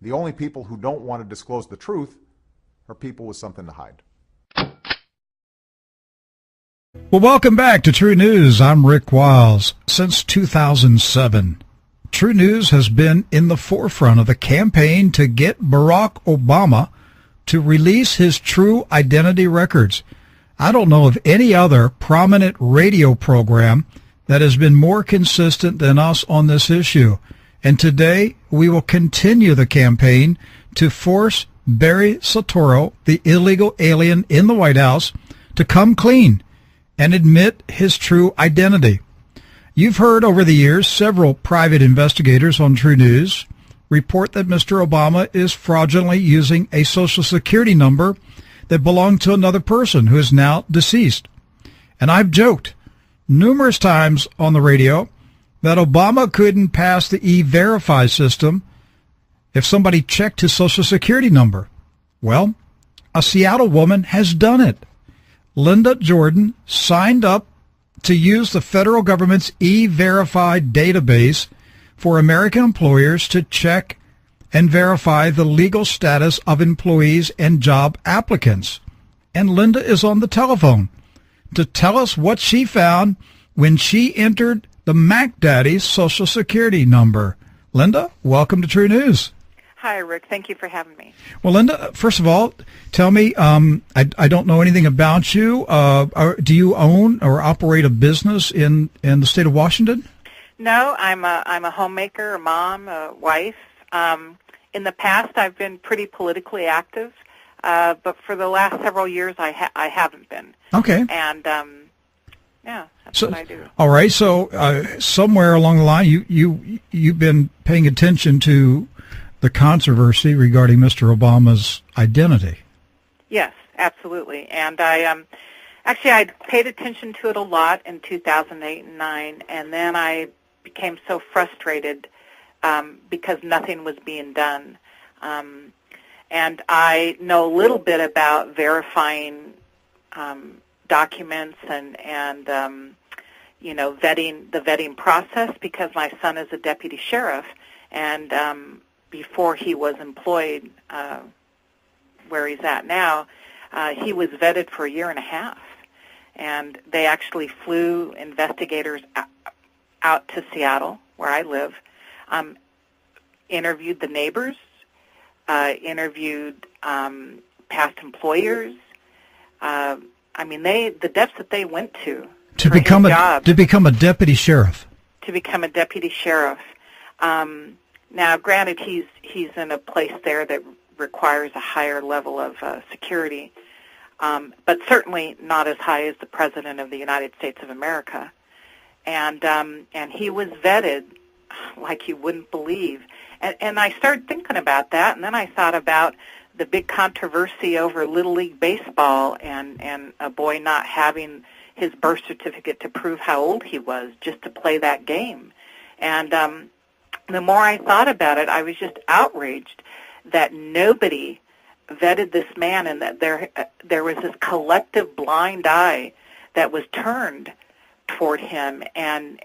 The only people who don't want to disclose the truth are people with something to hide. Well, welcome back to True News. I'm Rick Wiles. Since 2007, True News has been in the forefront of the campaign to get Barack Obama to release his true identity records. I don't know of any other prominent radio program that has been more consistent than us on this issue. And today, we will continue the campaign to force Barry Soetoro, the illegal alien in the White House, to come clean and admit his true identity. You've heard over the years several private investigators on True News report that Mr. Obama is fraudulently using a Social Security number that belonged to another person who is now deceased. And I've joked numerous times on the radio that Obama couldn't pass the E-Verify system if somebody checked his Social Security number. Well, a Seattle woman has done it. Linda Jordan signed up to use the federal government's E-Verify database for American employers to check and verify the legal status of employees and job applicants. And Linda is on the telephone to tell us what she found when she entered the Mac Daddy's Social Security number. Linda, welcome to True News. Hi, Rick. Thank you for having me. Well, Linda, first of all, tell me, I don't know anything about you. Do you own or operate a business in the state of Washington? No, I'm a homemaker, a mom, a wife. In the past, I've been pretty politically active, but for the last several years, I haven't been. Okay. And yeah, that's what I do. All right. So somewhere along the line, you've been paying attention to the controversy regarding Mr. Obama's identity. Yes, absolutely. And I paid attention to it a lot in 2008 and 9, and then I became so frustrated because nothing was being done. And I know a little bit about verifying documents and vetting the vetting process because my son is a deputy sheriff, and before he was employed where he's at now, he was vetted for a year and a half. And they actually flew investigators out to Seattle, where I live, interviewed the neighbors, interviewed past employers. The depths that they went to become a deputy sheriff. To become a deputy sheriff. Now, granted, he's in a place there that requires a higher level of security, but certainly not as high as the President of the United States of America. And he was vetted like you wouldn't believe. And I started thinking about that, and then I thought about the big controversy over Little League Baseball and a boy not having his birth certificate to prove how old he was just to play that game. And the more I thought about it, I was just outraged that nobody vetted this man and that there was this collective blind eye that was turned toward him, and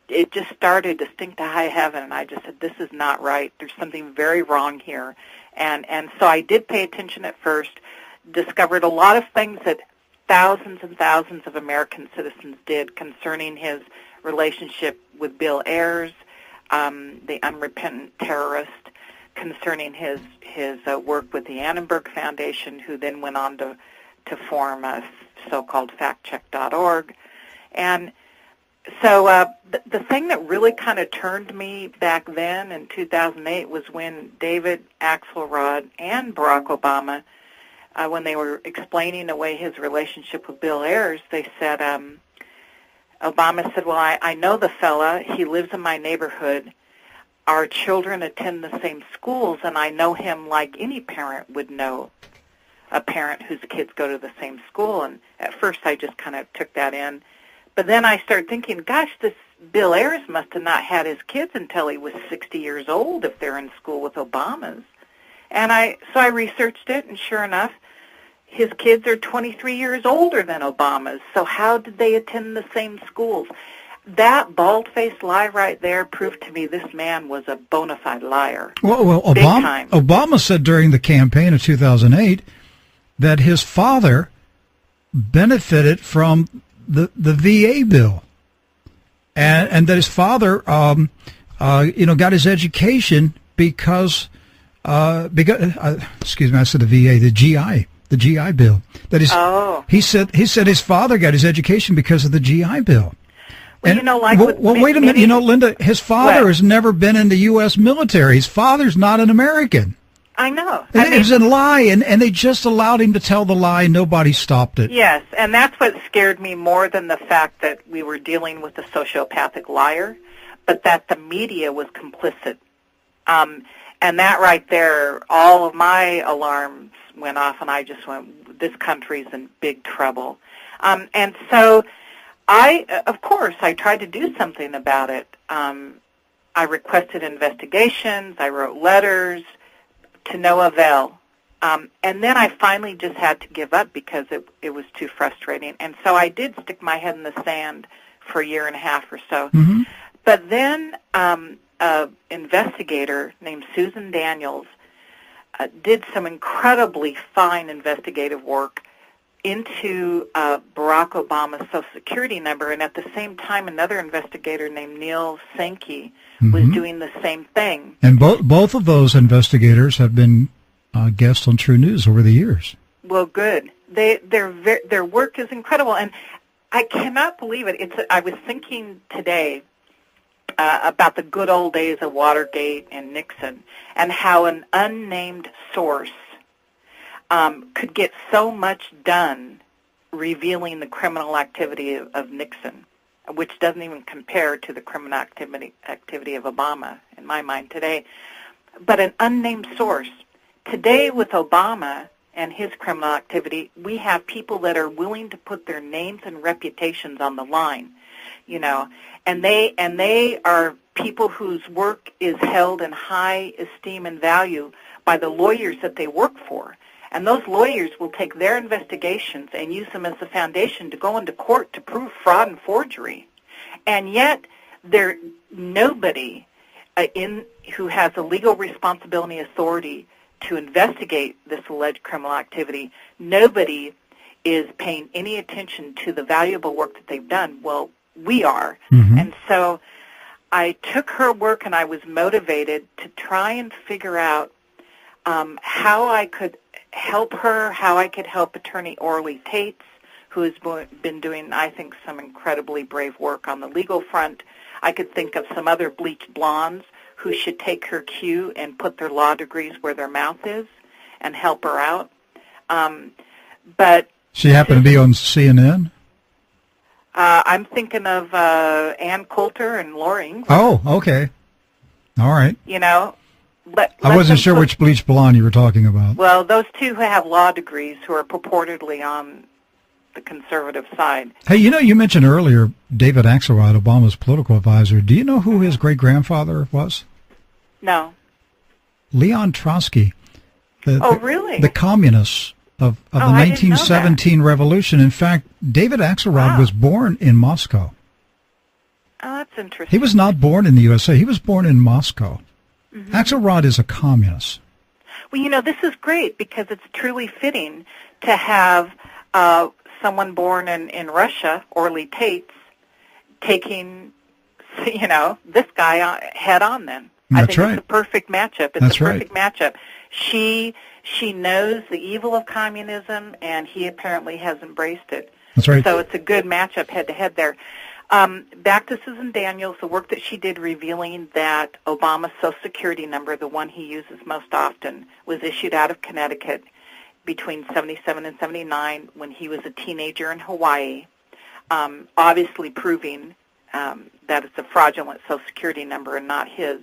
it just started to stink to high heaven, and I just said, this is not right. There's something very wrong here. And so I did pay attention at first, discovered a lot of things that thousands and thousands of American citizens did concerning his relationship with Bill Ayers, the unrepentant terrorist, concerning his work with the Annenberg Foundation, who then went on to form a so-called factcheck.org. And so the thing that really kind of turned me back then in 2008 was when David Axelrod and Barack Obama, when they were explaining away his relationship with Bill Ayers, they said, Obama said, well, I know the fella. He lives in my neighborhood. Our children attend the same schools, and I know him like any parent would know a parent whose kids go to the same school. And at first I just kind of took that in. But then I started thinking, gosh, this Bill Ayers must have not had his kids until he was 60 years old if they're in school with Obamas. And so I researched it, and sure enough, his kids are 23 years older than Obama's. So how did they attend the same schools? That bald-faced lie right there proved to me this man was a bona fide liar. Well, Big time. Obama said during the campaign of 2008 that his father benefited from the VA bill, and that his father, got his education because excuse me, I said the VA, the GI bill. That is, he said his father got his education because of the GI bill. Well, Wait a minute. Linda, his father has never been in the U.S. military. His father's not an American. I know. It was a lie, and they just allowed him to tell the lie, and nobody stopped it. Yes, and that's what scared me more than the fact that we were dealing with a sociopathic liar, but that the media was complicit. And that right there, all of my alarms went off, and I just went, this country's in big trouble. And so of course, I tried to do something about it. I requested investigations. I wrote letters to no avail. And then I finally just had to give up because it was too frustrating. And so I did stick my head in the sand for a year and a half or so. Mm-hmm. But then an investigator named Susan Daniels did some incredibly fine investigative work into Barack Obama's Social Security number, and at the same time, another investigator named Neil Sankey was doing the same thing. And both of those investigators have been guests on True News over the years. Well, good. Their work is incredible, and I cannot believe it. I was thinking today about the good old days of Watergate and Nixon, and how an unnamed source could get so much done revealing the criminal activity of Nixon, which doesn't even compare to the criminal activity of Obama, in my mind today. But an unnamed source. Today with Obama and his criminal activity, we have people that are willing to put their names and reputations on the line, and they are people whose work is held in high esteem and value by the lawyers that they work for. And those lawyers will take their investigations and use them as the foundation to go into court to prove fraud and forgery. And yet, nobody who has a legal responsibility and authority to investigate this alleged criminal activity, nobody is paying any attention to the valuable work that they've done. Well, we are. Mm-hmm. And so I took her work, and I was motivated to try and figure out how I could help her, how I could help Attorney Orly Tates, who has been doing, I think, some incredibly brave work on the legal front. I could think of some other bleached blondes who should take her cue and put their law degrees where their mouth is and help her out. But she happened to be on CNN? I'm thinking of Ann Coulter and Laura Ingram. Oh, okay. All right. I wasn't sure which bleach blonde you were talking about. Well, those two who have law degrees who are purportedly on the conservative side. Hey, you mentioned earlier David Axelrod, Obama's political advisor. Do you know who his great-grandfather was? No. Leon Trotsky. Really? The communists of the 1917 revolution. In fact, David Axelrod was born in Moscow. Oh, that's interesting. He was not born in the USA. He was born in Moscow. Mm-hmm. Axelrod is a communist. Well, this is great because it's truly fitting to have someone born in Russia, Orly Tates, taking, this guy head on then. That's I think right. It's a perfect matchup. It's That's a perfect matchup. She knows the evil of communism, and he apparently has embraced it. That's right. So it's a good matchup head-to-head there. Back to Susan Daniels, the work that she did revealing that Obama's Social Security number, the one he uses most often, was issued out of Connecticut between 77 and 79 when he was a teenager in Hawaii, obviously proving that it's a fraudulent Social Security number and not his.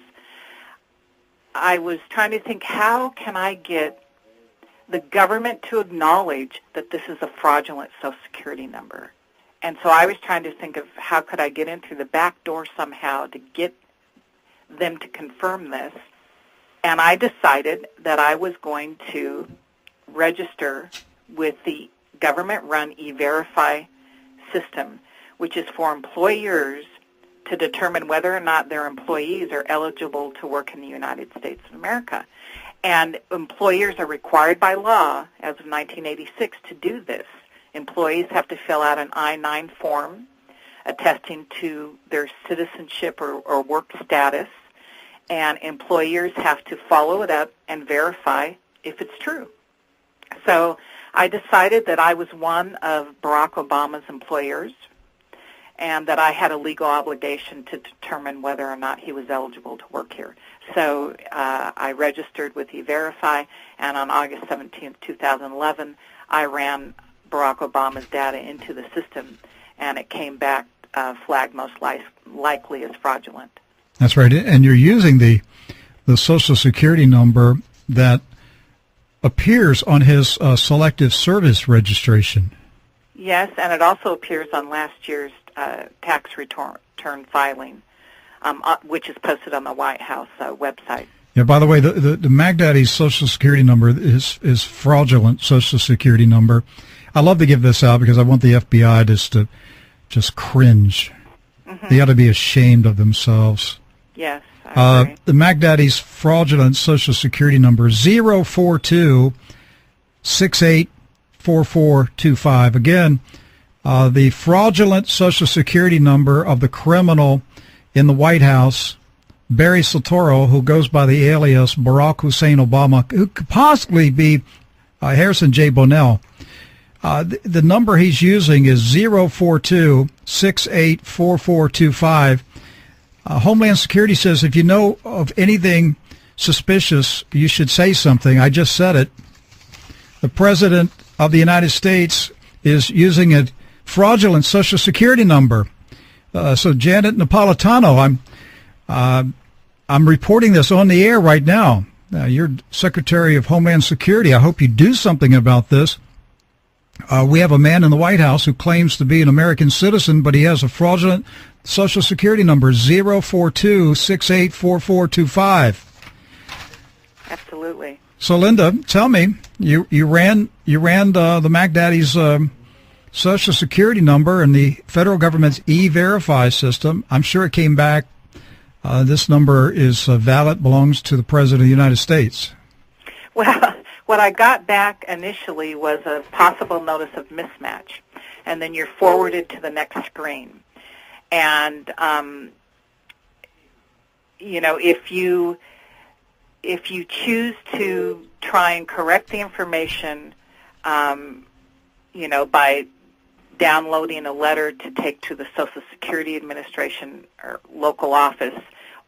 I was trying to think, how can I get the government to acknowledge that this is a fraudulent Social Security number? And so I was trying to think of how could I get in through the back door somehow to get them to confirm this. And I decided that I was going to register with the government-run E-Verify system, which is for employers to determine whether or not their employees are eligible to work in the United States of America. And employers are required by law, as of 1986, to do this. Employees have to fill out an I-9 form attesting to their citizenship or work status, and employers have to follow it up and verify if it's true. So I decided that I was one of Barack Obama's employers and that I had a legal obligation to determine whether or not he was eligible to work here. So I registered with E-Verify, and on August 17, 2011, I ran Barack Obama's data into the system, and it came back flagged most likely as fraudulent. That's right, and you're using the Social Security number that appears on his Selective Service registration. Yes, and it also appears on last year's tax return filing, which is posted on the White House website. Yeah. By the way, the MagDaddy's Social Security number is fraudulent Social Security number. I love to give this out because I want the FBI to just cringe. Mm-hmm. They ought to be ashamed of themselves. Yes. I agree. The MagDaddy's fraudulent Social Security number 042-684425. Again, the fraudulent Social Security number of the criminal in the White House, Barry Soetoro, who goes by the alias Barack Hussein Obama, who could possibly be Harrison J. Bonnell. The number he's using is 042-684425. Homeland Security says if you know of anything suspicious, you should say something. I just said it. The President of the United States is using a fraudulent Social Security number. So Janet Napolitano, I'm reporting this on the air right now. You're Secretary of Homeland Security. I hope you do something about this. We have a man in the White House who claims to be an American citizen, but he has a fraudulent Social Security number, 042-684425. Absolutely. So, Linda, tell me, you ran the MagDaddy's Social Security number and the federal government's E-Verify system. I'm sure it came back. This number is valid, belongs to the President of the United States. Well, what I got back initially was a possible notice of mismatch, and then you're forwarded to the next screen. And if you choose to try and correct the information, by downloading a letter to take to the Social Security Administration or local office,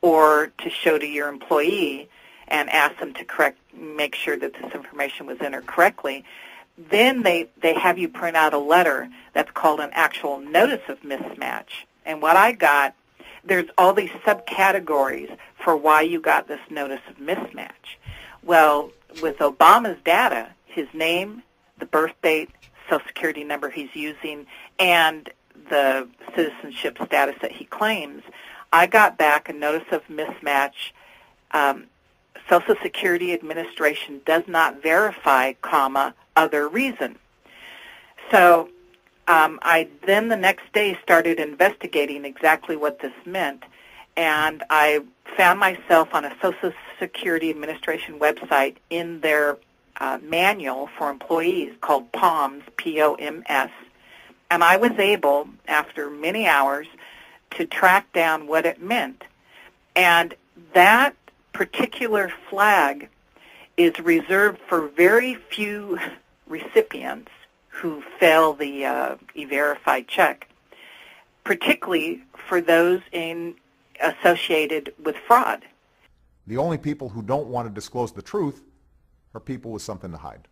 or to show to your employee and ask them to make sure that this information was entered correctly, then they have you print out a letter that's called an actual notice of mismatch. And what I got, there's all these subcategories for why you got this notice of mismatch. Well, with Obama's data, his name, the birth date, Social Security number he's using, and the citizenship status that he claims, I got back a notice of mismatch. Social Security Administration does not verify, other reason. So I then the next day started investigating exactly what this meant, and I found myself on a Social Security Administration website in their manual for employees called POMS, P-O-M-S, and I was able, after many hours, to track down what it meant. And that particular flag is reserved for very few recipients who fail the E-Verify check, particularly for those associated with fraud. The only people who don't want to disclose the truth are people with something to hide.